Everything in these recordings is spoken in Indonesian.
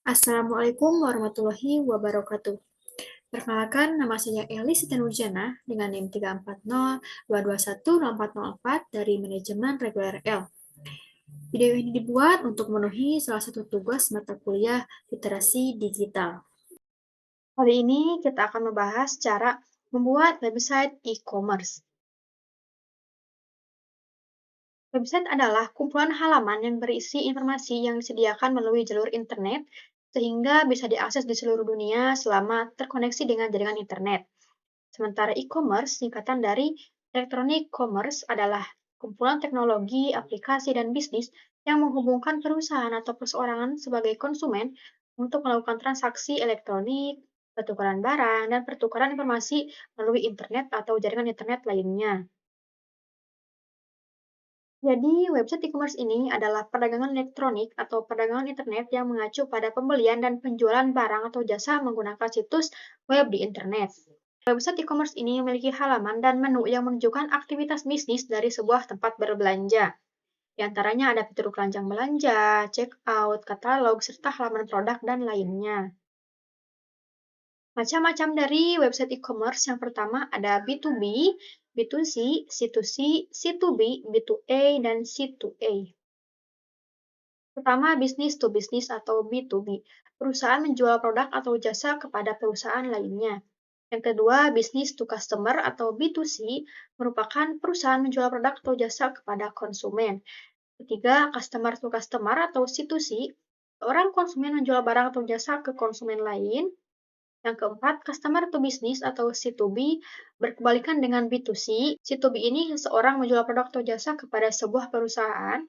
Assalamualaikum warahmatullahi wabarakatuh. Perkenalkan, nama saya Eli Sitianurjana dengan NIM 340-221-0404 dari Manajemen Reguler L. Video ini dibuat untuk memenuhi salah satu tugas mata kuliah literasi digital. Kali ini kita akan membahas cara membuat website e-commerce. Website adalah kumpulan halaman yang berisi informasi yang disediakan melalui jalur internet, sehingga bisa diakses di seluruh dunia selama terkoneksi dengan jaringan internet. Sementara e-commerce, singkatan dari electronic commerce, adalah kumpulan teknologi, aplikasi, dan bisnis yang menghubungkan perusahaan atau perseorangan sebagai konsumen untuk melakukan transaksi elektronik, pertukaran barang, dan pertukaran informasi melalui internet atau jaringan internet lainnya. Jadi, website e-commerce ini adalah perdagangan elektronik atau perdagangan internet yang mengacu pada pembelian dan penjualan barang atau jasa menggunakan situs web di internet. Website e-commerce ini memiliki halaman dan menu yang menunjukkan aktivitas bisnis dari sebuah tempat berbelanja. Di antaranya ada fitur keranjang belanja, checkout, katalog, serta halaman produk dan lainnya. Macam-macam dari website e-commerce, yang pertama ada B2B, B2C, C2C, C2B, B2A, dan C2A. Pertama, business to business atau B2B. Perusahaan menjual produk atau jasa kepada perusahaan lainnya. Yang kedua, business to customer atau B2C merupakan perusahaan menjual produk atau jasa kepada konsumen. Ketiga, customer to customer atau C2C, orang konsumen menjual barang atau jasa ke konsumen lain. Yang keempat, customer to business atau C2B berkebalikan dengan B2C. C2B ini seseorang menjual produk atau jasa kepada sebuah perusahaan.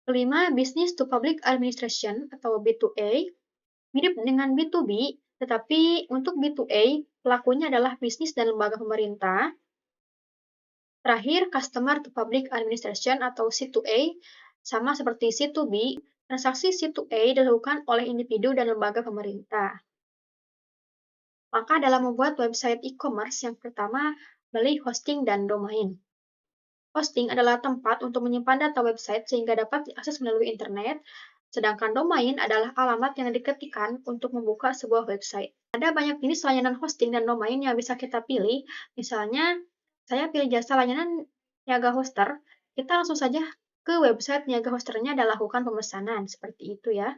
Kelima, business to public administration atau B2A. Mirip dengan B2B, tetapi untuk B2A, pelakunya adalah bisnis dan lembaga pemerintah. Terakhir, customer to public administration atau C2A, sama seperti C2B, transaksi C2A dilakukan oleh individu dan lembaga pemerintah. Maka dalam membuat website e-commerce, yang pertama, beli hosting dan domain. Hosting adalah tempat untuk menyimpan data website sehingga dapat diakses melalui internet, sedangkan domain adalah alamat yang diketikkan untuk membuka sebuah website. Ada banyak jenis layanan hosting dan domain yang bisa kita pilih. Misalnya, saya pilih jasa layanan Niaga Hoster, kita langsung saja ke website Niaga Hosternya dan lakukan pemesanan, seperti itu ya.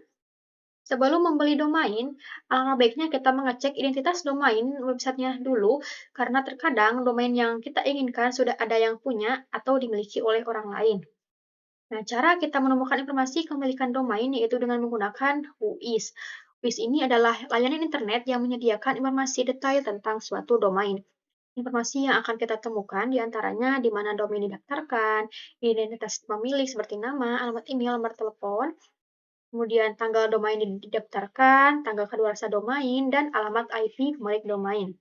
Sebelum membeli domain, alangkah baiknya kita mengecek identitas domain websitenya dulu, karena terkadang domain yang kita inginkan sudah ada yang punya atau dimiliki oleh orang lain. Nah, cara kita menemukan informasi kepemilikan domain yaitu dengan menggunakan WHOIS. WHOIS ini adalah layanan internet yang menyediakan informasi detail tentang suatu domain. Informasi yang akan kita temukan diantaranya di mana domain didaftarkan, identitas pemilik seperti nama, alamat email, nomor telepon, kemudian tanggal domain didaftarkan, tanggal kadaluarsa domain, dan alamat IP pemilik domain.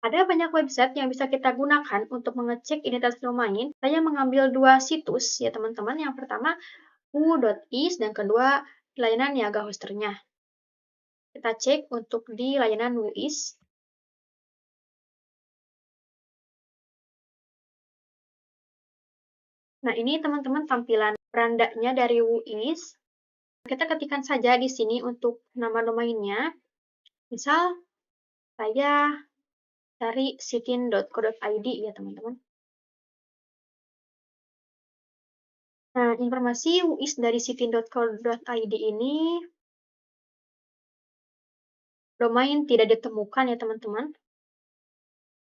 Ada banyak website yang bisa kita gunakan untuk mengecek identitas domain. Saya mengambil dua situs ya teman-teman. Yang pertama who.is dan kedua layanan Niaga Hosternya. Kita cek untuk di layanan WHOIS. Nah, ini teman-teman tampilan berandanya dari WHOIS. Kita ketikkan saja di sini untuk nama domainnya. Misal, saya cari sitin.co.id ya teman-teman. Nah, informasi WHOIS dari sitin.co.id ini domain tidak ditemukan ya teman-teman.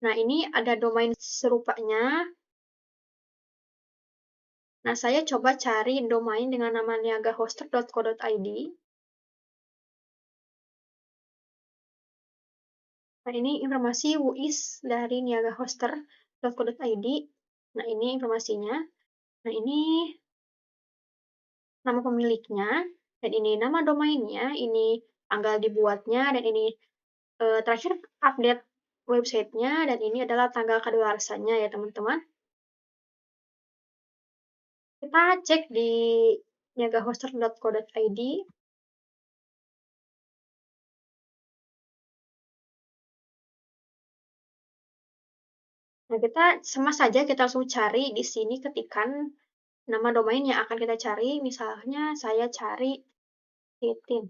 Nah, ini ada domain serupanya. Nah, saya coba cari domain dengan nama niagahoster.co.id. Nah, ini informasi WHOIS dari niagahoster.co.id. Nah, ini informasinya. Nah, ini nama pemiliknya, dan ini nama domainnya, ini tanggal dibuatnya, dan ini terakhir update websitenya, dan ini adalah tanggal kadaluarsanya ya teman-teman. Kita cek di niagahoster.co.id. Nah, kita sama saja kita langsung cari di sini, ketikan nama domain yang akan kita cari. Misalnya saya cari Titin.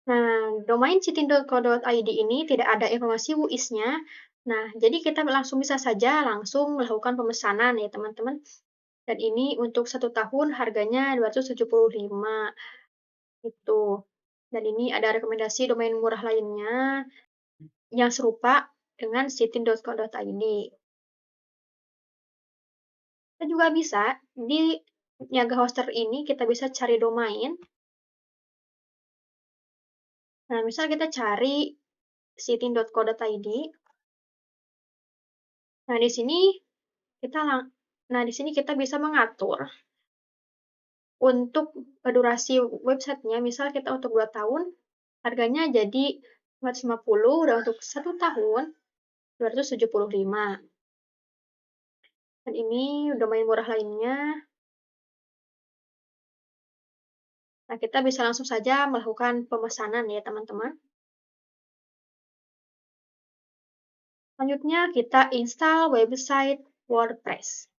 Nah, domain sitin.co.id ini tidak ada informasi WUIS-nya. Nah, jadi kita bisa saja langsung melakukan pemesanan ya teman-teman. Dan ini untuk 1 tahun harganya 275 itu. Dan ini ada rekomendasi domain murah lainnya yang serupa dengan sitin.co.id. Kita juga bisa di Niaga Hoster ini kita bisa cari domain. Nah, misal kita cari sitin.co.id. Nah, di sini kita bisa mengatur untuk durasi websitenya. Misal kita untuk 2 tahun, harganya jadi 250, dan untuk 1 tahun 275. Dan ini domain murah lainnya. Nah, kita bisa langsung saja melakukan pemesanan ya teman-teman. Selanjutnya kita install website WordPress.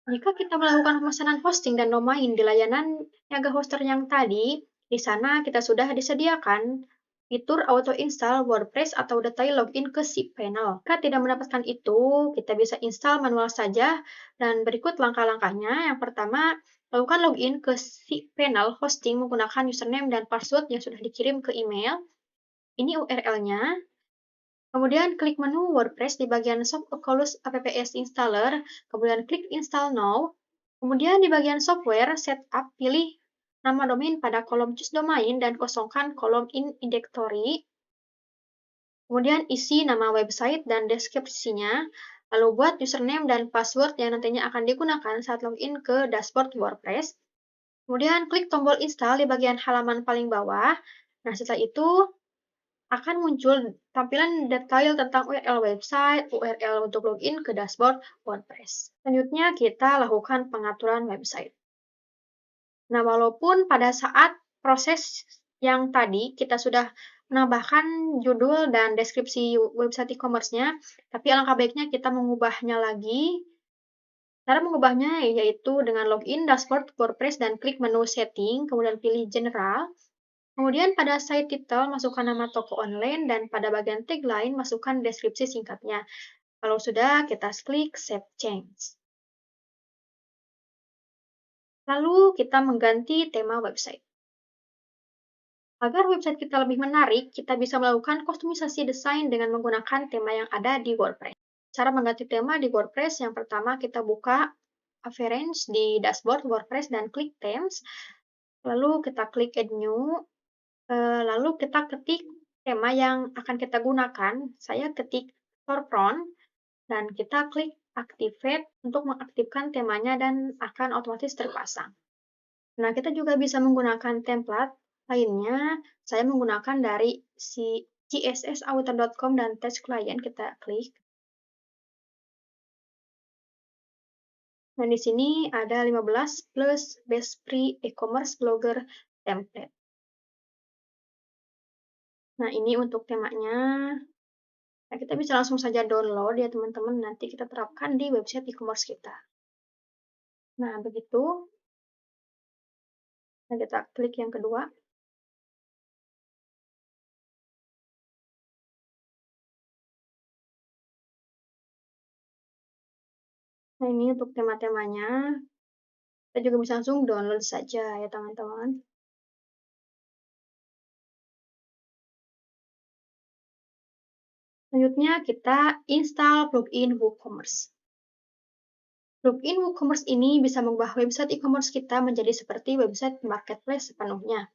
Jika kita melakukan pemesanan hosting dan domain di layanan Niaga Hoster yang tadi, di sana kita sudah disediakan fitur auto install WordPress atau detail login ke cPanel. Jika tidak mendapatkan itu, kita bisa install manual saja, dan berikut langkah-langkahnya. Yang pertama, lakukan login ke cPanel hosting menggunakan username dan password yang sudah dikirim ke email. Ini URL-nya. Kemudian klik menu WordPress di bagian Shop Oculus Apps Installer, kemudian klik Install Now. Kemudian di bagian Software, Setup, pilih nama domain pada kolom Choose Domain dan kosongkan kolom In Inventory. Kemudian isi nama website dan deskripsinya, lalu buat username dan password yang nantinya akan digunakan saat login ke dashboard WordPress. Kemudian klik tombol install di bagian halaman paling bawah. Nah, setelah itu akan muncul tampilan detail tentang URL website, URL untuk login ke dashboard WordPress. Selanjutnya kita lakukan pengaturan website. Nah, walaupun pada saat proses yang tadi kita sudah menambahkan judul dan deskripsi website e-commerce-nya, tapi alangkah baiknya kita mengubahnya lagi. Cara mengubahnya yaitu dengan login dashboard WordPress dan klik menu setting, kemudian pilih general. Kemudian pada site title, masukkan nama toko online, dan pada bagian tagline, masukkan deskripsi singkatnya. Kalau sudah, kita klik Save Change. Lalu kita mengganti tema website. Agar website kita lebih menarik, kita bisa melakukan kustomisasi desain dengan menggunakan tema yang ada di WordPress. Cara mengganti tema di WordPress, yang pertama kita buka Appearance di dashboard WordPress dan klik Themes. Lalu kita klik Add New. Lalu kita ketik tema yang akan kita gunakan. Saya ketik Storefront, dan kita klik Activate untuk mengaktifkan temanya dan akan otomatis terpasang. Nah, kita juga bisa menggunakan template lainnya. Saya menggunakan dari cssauthor.com dan Test Client, kita klik. Nah, di sini ada 15 plus Best Free E-commerce Blogger Template. Nah, ini untuk temanya. Nah, kita bisa langsung saja download ya teman-teman, nanti kita terapkan di website e-commerce kita. Nah, begitu. Nah, kita klik yang kedua. Nah, ini untuk tema-temanya. Kita juga bisa langsung download saja ya teman-teman. Selanjutnya kita install plugin WooCommerce. Plugin WooCommerce ini bisa mengubah website e-commerce kita menjadi seperti website marketplace sepenuhnya.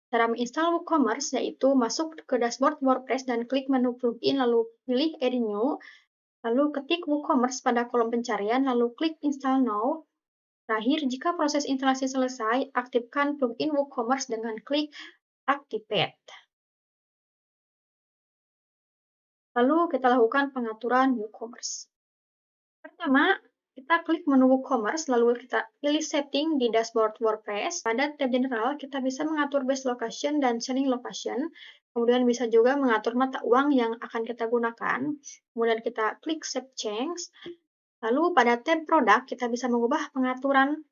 Cara menginstal WooCommerce yaitu masuk ke dashboard WordPress dan klik menu plugin, lalu pilih Add New, lalu ketik WooCommerce pada kolom pencarian, lalu klik Install Now. Terakhir, jika proses instalasi selesai, aktifkan plugin WooCommerce dengan klik Activate. Lalu kita lakukan pengaturan WooCommerce. Pertama, kita klik menu WooCommerce, lalu kita pilih Setting di dashboard WordPress. Pada tab General, kita bisa mengatur Base Location dan Selling Location. Kemudian bisa juga mengatur mata uang yang akan kita gunakan. Kemudian kita klik Save Change. Lalu pada tab produk, kita bisa mengubah pengaturan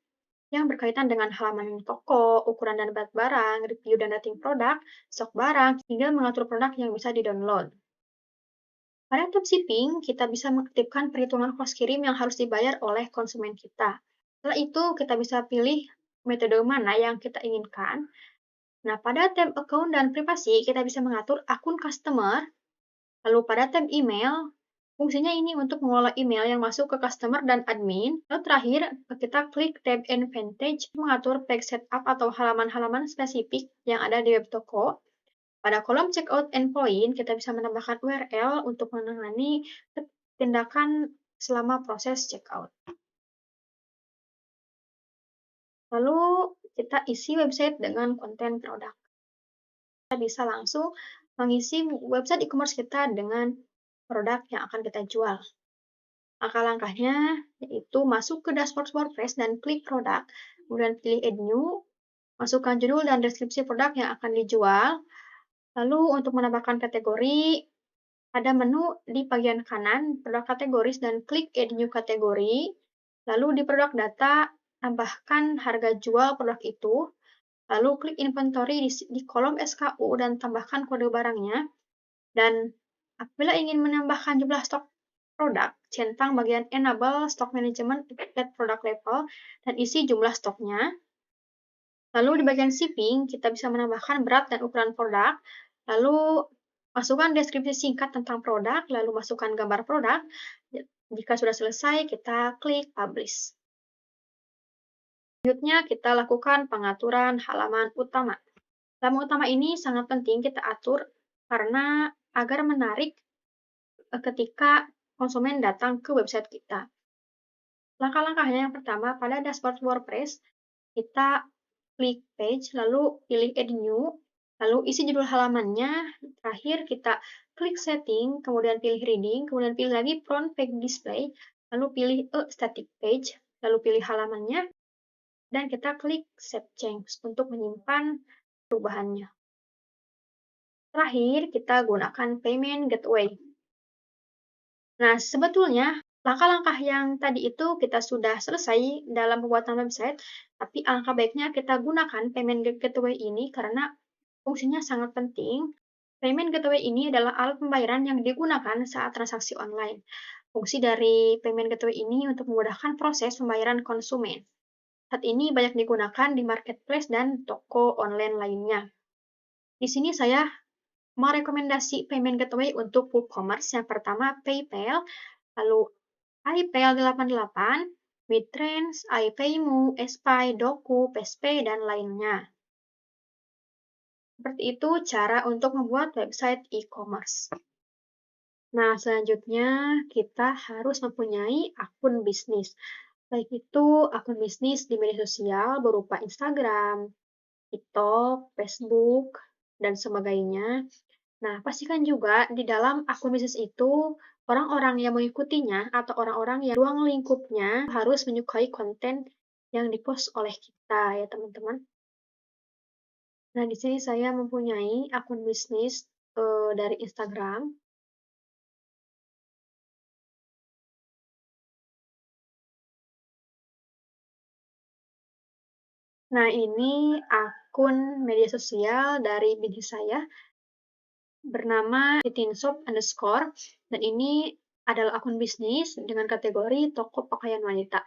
yang berkaitan dengan halaman toko, ukuran dan berat barang, review dan rating produk, stok barang, hingga mengatur produk yang bisa di-download. Pada tab shipping, kita bisa mengaktifkan perhitungan kos kirim yang harus dibayar oleh konsumen kita. Setelah itu, kita bisa pilih metode mana yang kita inginkan. Nah, pada tab account dan privasi, kita bisa mengatur akun customer. Lalu pada tab email, fungsinya ini untuk mengelola email yang masuk ke customer dan admin. Lalu terakhir, kita klik tab Advantage, mengatur page setup atau halaman-halaman spesifik yang ada di web toko. Pada kolom checkout endpoint, kita bisa menambahkan URL untuk menangani tindakan selama proses checkout. Lalu kita isi website dengan konten produk. Kita bisa langsung mengisi website e-commerce kita dengan produk yang akan kita jual. Langkah-langkahnya yaitu masuk ke dashboard WordPress dan klik produk, kemudian pilih Add New, masukkan judul dan deskripsi produk yang akan dijual. Lalu untuk menambahkan kategori, ada menu di bagian kanan, produk kategoris, dan klik Add New Kategori. Lalu di produk data, tambahkan harga jual produk itu. Lalu klik Inventory di kolom SKU dan tambahkan kode barangnya. Dan apabila ingin menambahkan jumlah stok produk, centang bagian Enable Stock Management at Product Level dan isi jumlah stoknya. Lalu di bagian shipping, kita bisa menambahkan berat dan ukuran produk. Lalu masukkan deskripsi singkat tentang produk, lalu masukkan gambar produk. Jika sudah selesai, kita klik Publish. Selanjutnya, kita lakukan pengaturan halaman utama. Halaman utama ini sangat penting kita atur karena agar menarik ketika konsumen datang ke website kita. Langkah-langkahnya yang pertama, pada dashboard WordPress, kita klik page, lalu pilih Add New, lalu isi judul halamannya, terakhir kita klik Setting, kemudian pilih Reading, kemudian pilih lagi Front Page Display, lalu pilih A Static Page, lalu pilih halamannya, dan kita klik Save Change untuk menyimpan perubahannya. Terakhir, kita gunakan Payment Gateway. Nah, sebetulnya langkah-langkah yang tadi itu kita sudah selesai dalam pembuatan website, tapi alangkah baiknya kita gunakan Payment Gateway ini karena fungsinya sangat penting. Payment Gateway ini adalah alat pembayaran yang digunakan saat transaksi online. Fungsi dari Payment Gateway ini untuk memudahkan proses pembayaran konsumen. Saat ini banyak digunakan di marketplace dan toko online lainnya. Di sini saya merekomendasi Payment Gateway untuk WooCommerce. Yang pertama PayPal, lalu iPay88, Midtrans, iPayMu, SPay, Doku, PSP, dan lainnya. Seperti itu cara untuk membuat website e-commerce. Nah, selanjutnya kita harus mempunyai akun bisnis. Baik itu akun bisnis di media sosial berupa Instagram, TikTok, Facebook, dan sebagainya. Nah, pastikan juga di dalam akun bisnis itu orang-orang yang mengikutinya atau orang-orang yang ruang lingkupnya harus menyukai konten yang dipost oleh kita ya teman-teman. Nah, di sini saya mempunyai akun bisnis dari Instagram. Nah, ini akun media sosial dari bisnis saya bernama @titinshop_, dan ini adalah akun bisnis dengan kategori toko pakaian wanita.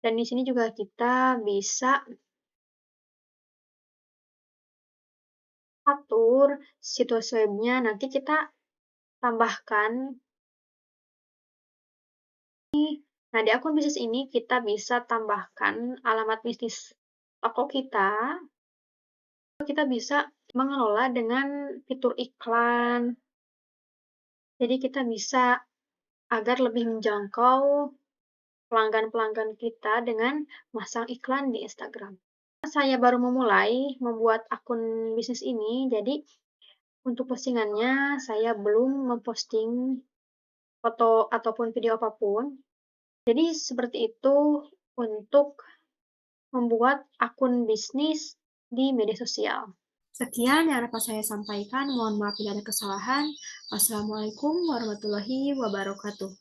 Dan di sini juga kita bisa atur situs webnya, nanti kita tambahkan. Nah, di akun bisnis ini kita bisa tambahkan alamat bisnis toko kita. Kita bisa mengelola dengan fitur iklan. Jadi kita bisa agar lebih menjangkau pelanggan-pelanggan kita dengan masang iklan di Instagram. Saya baru memulai membuat akun bisnis ini, jadi untuk postingannya saya belum memposting foto ataupun video apapun. Jadi seperti itu untuk membuat akun bisnis di media sosial. Sekian yang dapat saya sampaikan. Mohon maaf bila ada kesalahan. Wassalamualaikum warahmatullahi wabarakatuh.